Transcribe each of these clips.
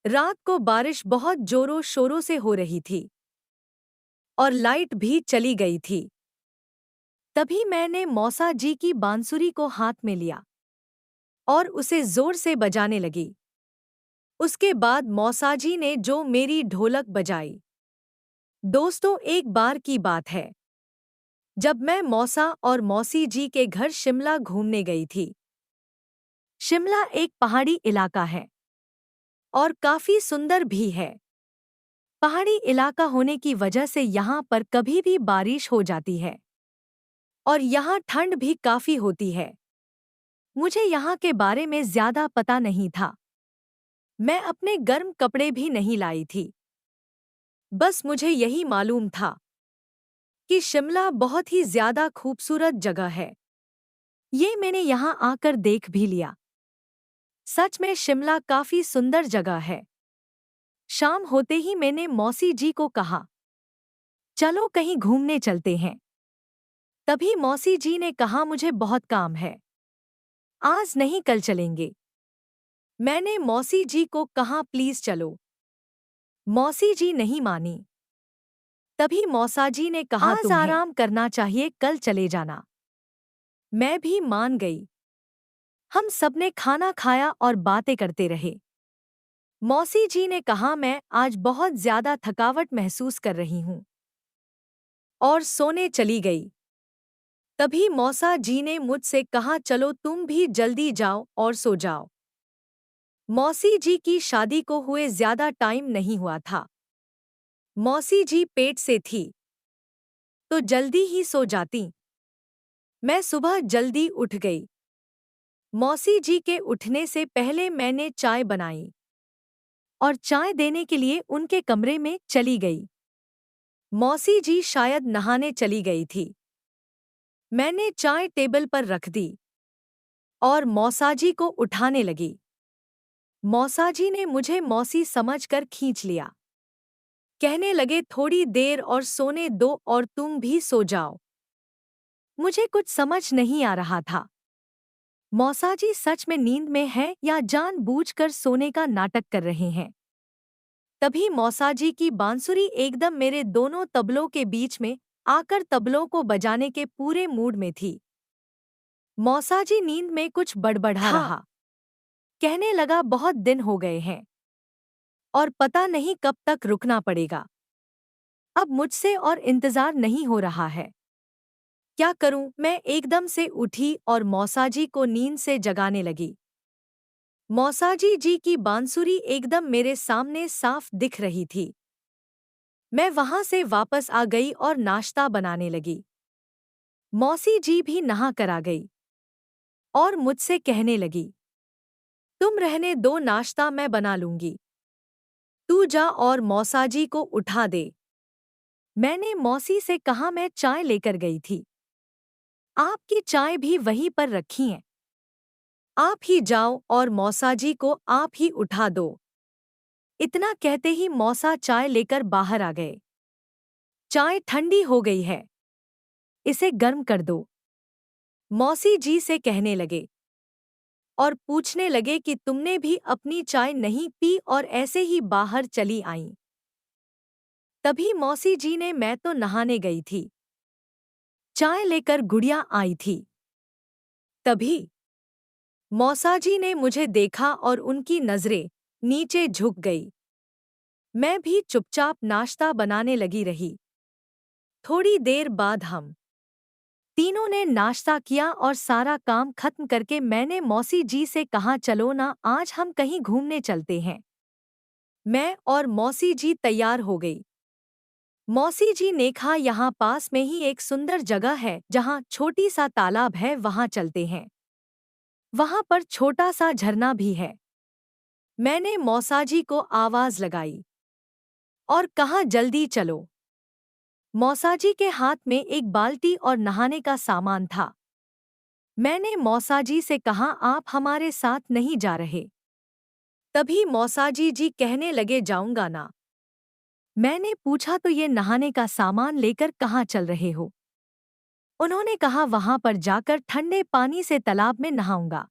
रात को बारिश बहुत जोरों शोरों से हो रही थी और लाइट भी चली गई थी। तभी मैंने मौसा जी की बांसुरी को हाथ में लिया और उसे जोर से बजाने लगी। उसके बाद मौसा जी ने जो मेरी ढोलक बजाई। दोस्तों, एक बार की बात है जब मैं मौसा और मौसी जी के घर शिमला घूमने गई थी। शिमला एक पहाड़ी इलाका है और काफी सुंदर भी है। पहाड़ी इलाका होने की वजह से यहाँ पर कभी भी बारिश हो जाती है और यहाँ ठंड भी काफी होती है। मुझे यहाँ के बारे में ज्यादा पता नहीं था। मैं अपने गर्म कपड़े भी नहीं लाई थी। बस मुझे यही मालूम था कि शिमला बहुत ही ज्यादा खूबसूरत जगह है। ये मैंने यहाँ आकर देख भी लिया। सच में शिमला काफी सुंदर जगह है। शाम होते ही मैंने मौसी जी को कहा, चलो कहीं घूमने चलते हैं। तभी मौसी जी ने कहा, मुझे बहुत काम है, आज नहीं कल चलेंगे। मैंने मौसी जी को कहा, प्लीज चलो। मौसी जी नहीं मानी। तभी मौसा जी ने कहा, आज तुम्हें आराम करना चाहिए, कल चले जाना। मैं भी मान गई। हम सबने खाना खाया और बातें करते रहे। मौसी जी ने कहा, मैं आज बहुत ज्यादा थकावट महसूस कर रही हूँ और सोने चली गई। तभी मौसा जी ने मुझसे कहा, चलो तुम भी जल्दी जाओ और सो जाओ। मौसी जी की शादी को हुए ज्यादा टाइम नहीं हुआ था। मौसी जी पेट से थी तो जल्दी ही सो जाती। मैं सुबह जल्दी उठ गई। मौसी जी के उठने से पहले मैंने चाय बनाई और चाय देने के लिए उनके कमरे में चली गई। मौसी जी शायद नहाने चली गई थी। मैंने चाय टेबल पर रख दी और मौसाजी को उठाने लगी। मौसाजी ने मुझे मौसी समझकर खींच लिया। कहने लगे, थोड़ी देर और सोने दो और तुम भी सो जाओ। मुझे कुछ समझ नहीं आ रहा था। मौसाजी सच में नींद में है या जानबूझकर सोने का नाटक कर रहे हैं। तभी मौसाजी की बांसुरी एकदम मेरे दोनों तबलों के बीच में आकर तबलों को बजाने के पूरे मूड में थी। मौसाजी नींद में कुछ बड़बड़ा रहा। कहने लगा, बहुत दिन हो गए हैं और पता नहीं कब तक रुकना पड़ेगा। अब मुझसे और इंतजार नहीं हो रहा है। क्या करूं? मैं एकदम से उठी और मौसाजी को नींद से जगाने लगी। मौसाजी जी की बांसुरी एकदम मेरे सामने साफ दिख रही थी। मैं वहां से वापस आ गई और नाश्ता बनाने लगी। मौसी जी भी नहा कर आ गई और मुझसे कहने लगी, तुम रहने दो, नाश्ता मैं बना लूंगी। तू जा और मौसाजी को उठा दे। मैंने मौसी से कहा, मैं चाय लेकर गई थी, आपकी चाय भी वहीं पर रखी है। आप ही जाओ और मौसाजी को आप ही उठा दो। इतना कहते ही मौसा चाय लेकर बाहर आ गए। चाय ठंडी हो गई है, इसे गर्म कर दो, मौसी जी से कहने लगे और पूछने लगे कि तुमने भी अपनी चाय नहीं पी और ऐसे ही बाहर चली आईं। तभी मौसी जी ने, मैं तो नहाने गई थी, चाय लेकर गुड़िया आई थी। तभी मौसाजी ने मुझे देखा और उनकी नजरें नीचे झुक गई। मैं भी चुपचाप नाश्ता बनाने लगी रही। थोड़ी देर बाद हम तीनों ने नाश्ता किया और सारा काम खत्म करके मैंने मौसी जी से कहा, चलो ना, आज हम कहीं घूमने चलते हैं। मैं और मौसी जी तैयार हो गई। मौसी जी ने कहा, यहाँ पास में ही एक सुंदर जगह है जहाँ छोटी सा तालाब है, वहाँ चलते हैं। वहाँ पर छोटा सा झरना भी है। मैंने मौसाजी को आवाज लगाई और कहा, जल्दी चलो। मौसाजी के हाथ में एक बाल्टी और नहाने का सामान था। मैंने मौसाजी से कहा, आप हमारे साथ नहीं जा रहे? तभी मौसाजी जी कहने लगे, जाऊंगा ना। मैंने पूछा, तो ये नहाने का सामान लेकर कहाँ चल रहे हो? उन्होंने कहा, वहां पर जाकर ठंडे पानी से तालाब में नहाऊंगा।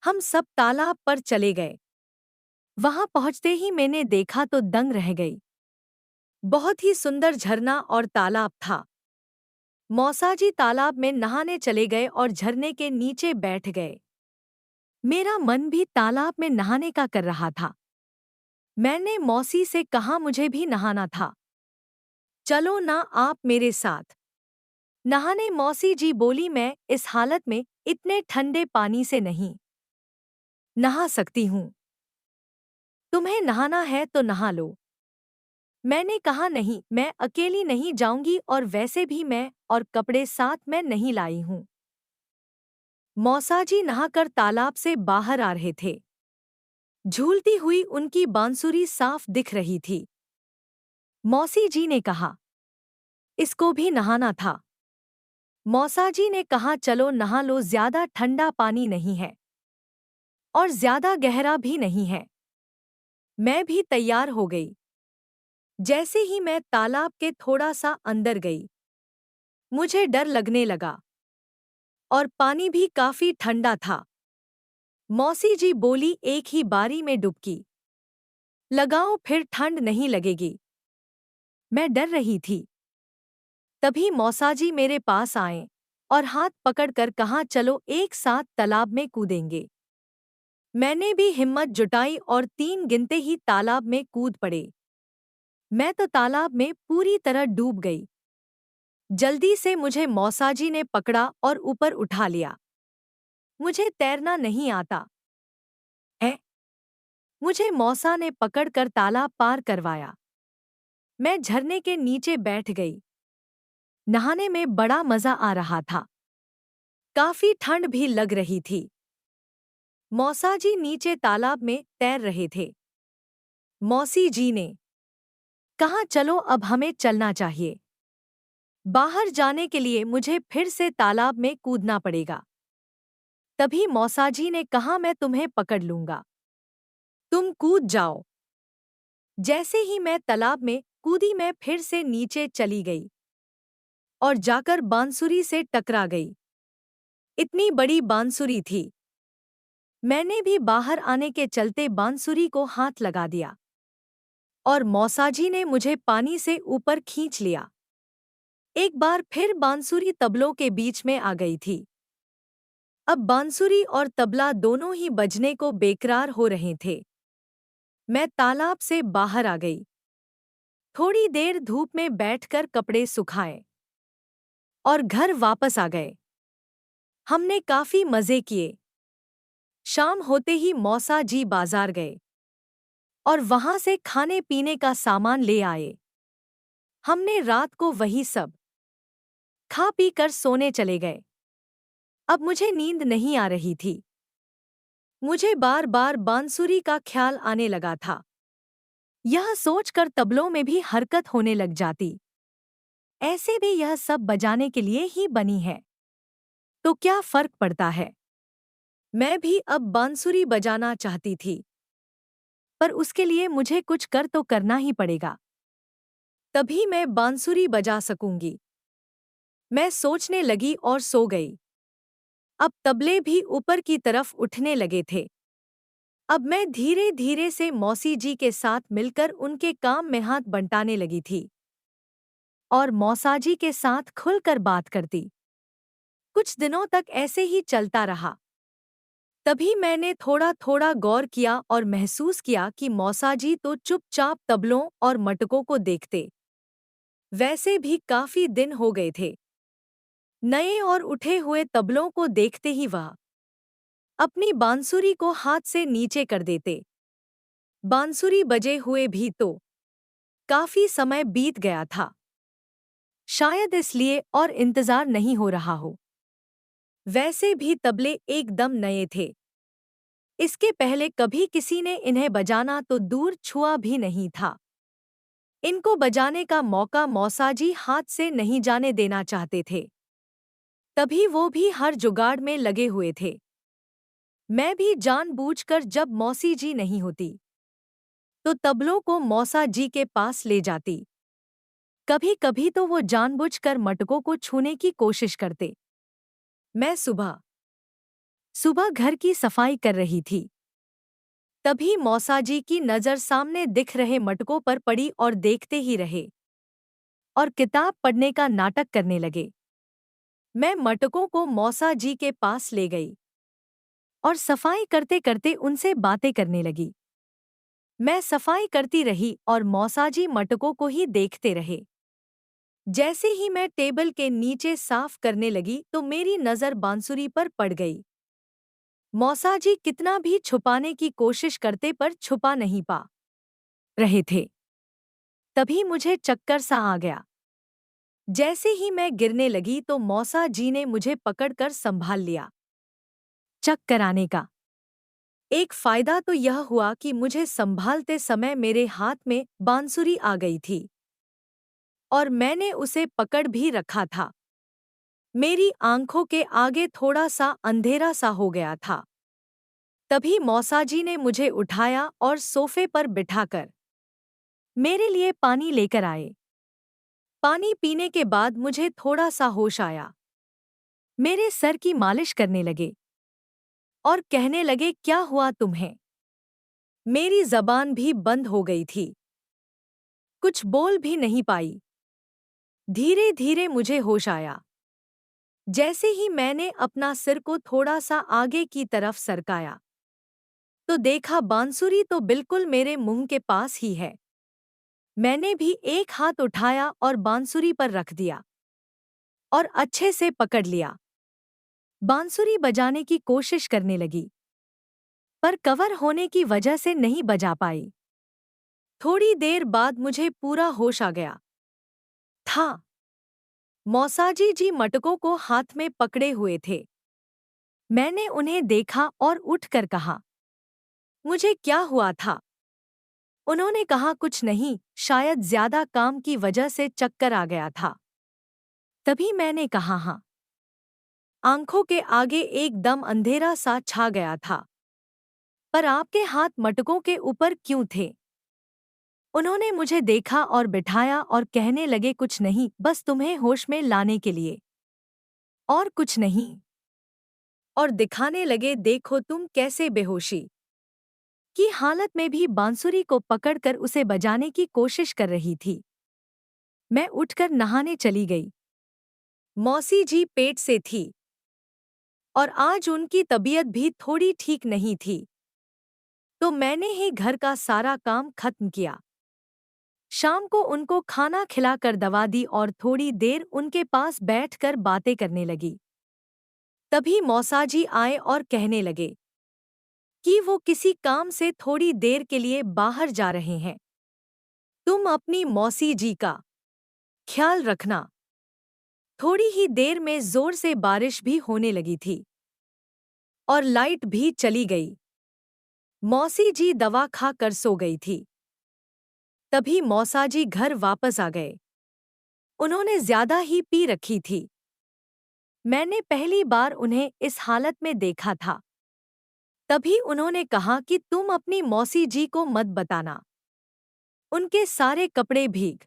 हम सब तालाब पर चले गए। वहां पहुंचते ही मैंने देखा तो दंग रह गई। बहुत ही सुंदर झरना और तालाब था। मौसाजी तालाब में नहाने चले गए और झरने के नीचे बैठ गए। मेरा मन भी तालाब में नहाने का कर रहा था। मैंने मौसी से कहा मुझे भी नहाना था। चलो ना आप मेरे साथ नहाने। मौसी जी बोली मैं इस हालत में इतने ठंडे पानी से नहीं नहा सकती हूँ। तुम्हें नहाना है तो नहा लो। मैंने कहा नहीं, मैं अकेली नहीं जाऊंगी और वैसे भी मैं और कपड़े साथ में नहीं लाई हूँ। मौसाजी नहाकर तालाब से बाहर आ रहे थे। झूलती हुई उनकी बांसुरी साफ दिख रही थी। मौसी जी ने कहा, इसको भी नहाना था। मौसाजी ने कहा चलो नहा लो, ज्यादा ठंडा पानी नहीं है और ज्यादा गहरा भी नहीं है। मैं भी तैयार हो गई। जैसे ही मैं तालाब के थोड़ा सा अंदर गई, मुझे डर लगने लगा और पानी भी काफी ठंडा था। मौसी जी बोली एक ही बारी में डुबकी लगाओ, फिर ठंड नहीं लगेगी। मैं डर रही थी। तभी मौसाजी मेरे पास आए और हाथ पकड़कर कहा चलो एक साथ तालाब में कूदेंगे। मैंने भी हिम्मत जुटाई और 3 गिनते ही तालाब में कूद पड़े। मैं तो तालाब में पूरी तरह डूब गई। जल्दी से मुझे मौसाजी ने पकड़ा और ऊपर उठा लिया। मुझे तैरना नहीं आता है। मुझे मौसा ने पकड़कर तालाब पार करवाया। मैं झरने के नीचे बैठ गई। नहाने में बड़ा मजा आ रहा था। काफी ठंड भी लग रही थी। मौसाजी नीचे तालाब में तैर रहे थे। मौसी जी ने कहा चलो अब हमें चलना चाहिए। बाहर जाने के लिए मुझे फिर से तालाब में कूदना पड़ेगा। तभी मौसाजी ने कहा मैं तुम्हें पकड़ लूंगा, तुम कूद जाओ। जैसे ही मैं तालाब में कूदी, मैं फिर से नीचे चली गई और जाकर बांसुरी से टकरा गई। इतनी बड़ी बांसुरी थी। मैंने भी बाहर आने के चलते बांसुरी को हाथ लगा दिया और मौसाजी ने मुझे पानी से ऊपर खींच लिया। एक बार फिर बांसुरी तबलों के बीच में आ गई थी। अब बांसुरी और तबला दोनों ही बजने को बेकरार हो रहे थे। मैं तालाब से बाहर आ गई। थोड़ी देर धूप में बैठकर कपड़े सुखाए और घर वापस आ गए। हमने काफी मजे किए। शाम होते ही मौसा जी बाजार गए और वहां से खाने पीने का सामान ले आए। हमने रात को वही सब खा पी कर सोने चले गए। अब मुझे नींद नहीं आ रही थी। मुझे बार बार बांसुरी का ख्याल आने लगा था। यह सोचकर तबलों में भी हरकत होने लग जाती। ऐसे भी यह सब बजाने के लिए ही बनी है, तो क्या फर्क पड़ता है। मैं भी अब बांसुरी बजाना चाहती थी, पर उसके लिए मुझे कुछ कर तो करना ही पड़ेगा, तभी मैं बांसुरी बजा सकूंगी। मैं सोचने लगी और सो गई। अब तबले भी ऊपर की तरफ उठने लगे थे। अब मैं धीरे धीरे से मौसी जी के साथ मिलकर उनके काम में हाथ बंटाने लगी थी और मौसाजी के साथ खुलकर बात करती। कुछ दिनों तक ऐसे ही चलता रहा। तभी मैंने थोड़ा थोड़ा गौर किया और महसूस किया कि मौसाजी तो चुपचाप तबलों और मटकों को देखते। वैसे भी काफी दिन हो गए थे। नए और उठे हुए तबलों को देखते ही वह अपनी बांसुरी को हाथ से नीचे कर देते। बांसुरी बजे हुए भी तो काफी समय बीत गया था। शायद इसलिए और इंतजार नहीं हो रहा हो। वैसे भी तबले एकदम नए थे। इसके पहले कभी किसी ने इन्हें बजाना तो दूर छुआ भी नहीं था। इनको बजाने का मौका मौसाजी हाथ से नहीं जाने देना चाहते थे। तभी वो भी हर जुगाड़ में लगे हुए थे। मैं भी जानबूझकर जब मौसी जी नहीं होती तो तबलों को मौसा जी के पास ले जाती। कभी कभी तो वो जानबूझकर मटकों को छूने की कोशिश करते। मैं सुबह सुबह घर की सफाई कर रही थी। तभी मौसाजी की नज़र सामने दिख रहे मटकों पर पड़ी और देखते ही रहे और किताब पढ़ने का नाटक करने लगे। मैं मटकों को मौसा जी के पास ले गई और सफाई करते करते उनसे बातें करने लगी। मैं सफाई करती रही और मौसा जी मटकों को ही देखते रहे। जैसे ही मैं टेबल के नीचे साफ करने लगी तो मेरी नज़र बांसुरी पर पड़ गई। मौसा जी कितना भी छुपाने की कोशिश करते पर छुपा नहीं पा रहे थे। तभी मुझे चक्कर सा आ गया। जैसे ही मैं गिरने लगी तो मौसा जी ने मुझे पकड़कर संभाल लिया। चक्कर आने का एक फायदा तो यह हुआ कि मुझे संभालते समय मेरे हाथ में बांसुरी आ गई थी और मैंने उसे पकड़ भी रखा था। मेरी आंखों के आगे थोड़ा सा अंधेरा सा हो गया था। तभी मौसाजी ने मुझे उठाया और सोफे पर बिठाकर मेरे लिए पानी लेकर आए। पानी पीने के बाद मुझे थोड़ा सा होश आया। मेरे सर की मालिश करने लगे और कहने लगे, क्या हुआ तुम्हें? मेरी जबान भी बंद हो गई थी, कुछ बोल भी नहीं पाई। धीरे धीरे मुझे होश आया। जैसे ही मैंने अपना सिर को थोड़ा सा आगे की तरफ सरकाया तो देखा बांसुरी तो बिल्कुल मेरे मुंह के पास ही है। मैंने भी एक हाथ उठाया और बांसुरी पर रख दिया और अच्छे से पकड़ लिया। बांसुरी बजाने की कोशिश करने लगी पर कवर होने की वजह से नहीं बजा पाई। थोड़ी देर बाद मुझे पूरा होश आ गया था। मौसाजी जी मटकों को हाथ में पकड़े हुए थे। मैंने उन्हें देखा और उठकर कहा, मुझे क्या हुआ था? उन्होंने कहा, कुछ नहीं, शायद ज्यादा काम की वजह से चक्कर आ गया था। तभी मैंने कहा, हाँ। आंखों के आगे एकदम अंधेरा सा छा गया था। पर आपके हाथ मटकों के ऊपर क्यों थे? उन्होंने मुझे देखा और बिठाया और कहने लगे, कुछ नहीं, बस तुम्हें होश में लाने के लिए, और कुछ नहीं। और दिखाने लगे, देखो तुम कैसे बेहोशी की हालत में भी बांसुरी को पकड़कर उसे बजाने की कोशिश कर रही थी। मैं उठकर नहाने चली गई। मौसी जी पेट से थी और आज उनकी तबीयत भी थोड़ी ठीक नहीं थी, तो मैंने ही घर का सारा काम खत्म किया। शाम को उनको खाना खिलाकर दवा दी और थोड़ी देर उनके पास बैठकर बातें करने लगी। तभी मौसाजी आए और कहने लगे कि वो किसी काम से थोड़ी देर के लिए बाहर जा रहे हैं। तुम अपनी मौसी जी का ख्याल रखना। थोड़ी ही देर में जोर से बारिश भी होने लगी थी और लाइट भी चली गई। मौसी जी दवा खा कर सो गई थी। तभी मौसाजी घर वापस आ गए। उन्होंने ज्यादा ही पी रखी थी। मैंने पहली बार उन्हें इस हालत में देखा था। तभी उन्होंने कहा कि तुम अपनी मौसी जी को मत बताना। उनके सारे कपड़े भीग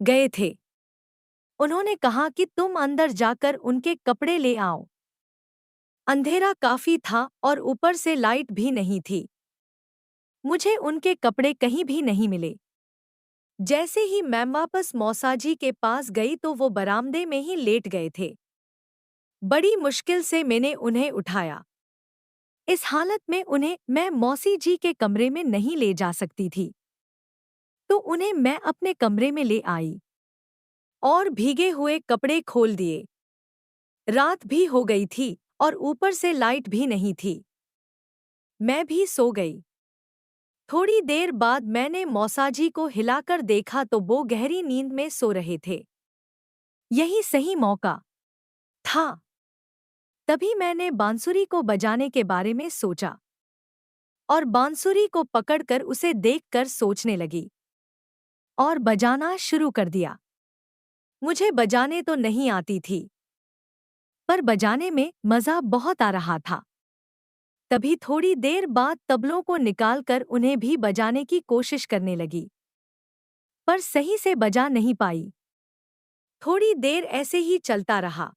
गए थे। उन्होंने कहा कि तुम अंदर जाकर उनके कपड़े ले आओ। अंधेरा काफी था और ऊपर से लाइट भी नहीं थी। मुझे उनके कपड़े कहीं भी नहीं मिले। जैसे ही मैं वापस मौसाजी के पास गई तो वो बरामदे में ही लेट गए थे। बड़ी मुश्किल से मैंने उन्हें उठाया। इस हालत में उन्हें मैं मौसी जी के कमरे में नहीं ले जा सकती थी, तो उन्हें मैं अपने कमरे में ले आई और भीगे हुए कपड़े खोल दिए। रात भी हो गई थी और ऊपर से लाइट भी नहीं थी। मैं भी सो गई। थोड़ी देर बाद मैंने मौसाजी को हिलाकर देखा तो वो गहरी नींद में सो रहे थे। यही सही मौका था। तभी मैंने बांसुरी को बजाने के बारे में सोचा और बांसुरी को पकड़कर उसे देखकर सोचने लगी और बजाना शुरू कर दिया। मुझे बजाने तो नहीं आती थी, पर बजाने में मज़ा बहुत आ रहा था। तभी थोड़ी देर बाद तबलों को निकालकर उन्हें भी बजाने की कोशिश करने लगी, पर सही से बजा नहीं पाई। थोड़ी देर ऐसे ही चलता रहा।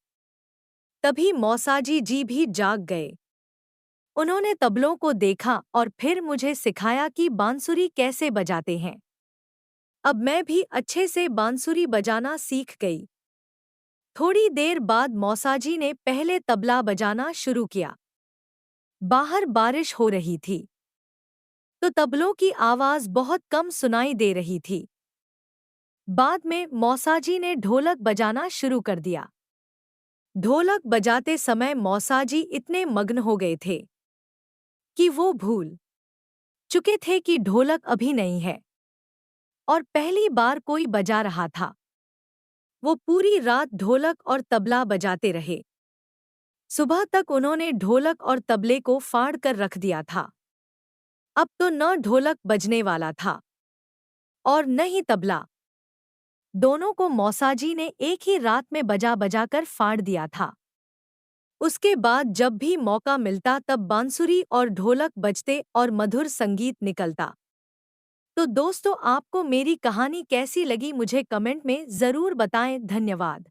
तभी मौसाजी जी भी जाग गए। उन्होंने तबलों को देखा और फिर मुझे सिखाया कि बांसुरी कैसे बजाते हैं। अब मैं भी अच्छे से बांसुरी बजाना सीख गई। थोड़ी देर बाद मौसाजी ने पहले तबला बजाना शुरू किया। बाहर बारिश हो रही थी, तो तबलों की आवाज बहुत कम सुनाई दे रही थी। बाद में मौसाजी ने ढोलक बजाना शुरू कर दिया। ढोलक बजाते समय मौसाजी इतने मग्न हो गए थे कि वो भूल चुके थे कि ढोलक अभी नहीं है और पहली बार कोई बजा रहा था। वो पूरी रात ढोलक और तबला बजाते रहे। सुबह तक उन्होंने ढोलक और तबले को फाड़ कर रख दिया था। अब तो न ढोलक बजने वाला था और न ही तबला। दोनों को मौसाजी ने एक ही रात में बजा बजा कर फाड़ दिया था। उसके बाद जब भी मौका मिलता तब बांसुरी और ढोलक बजते और मधुर संगीत निकलता। तो दोस्तों, आपको मेरी कहानी कैसी लगी मुझे कमेंट में ज़रूर बताएं। धन्यवाद।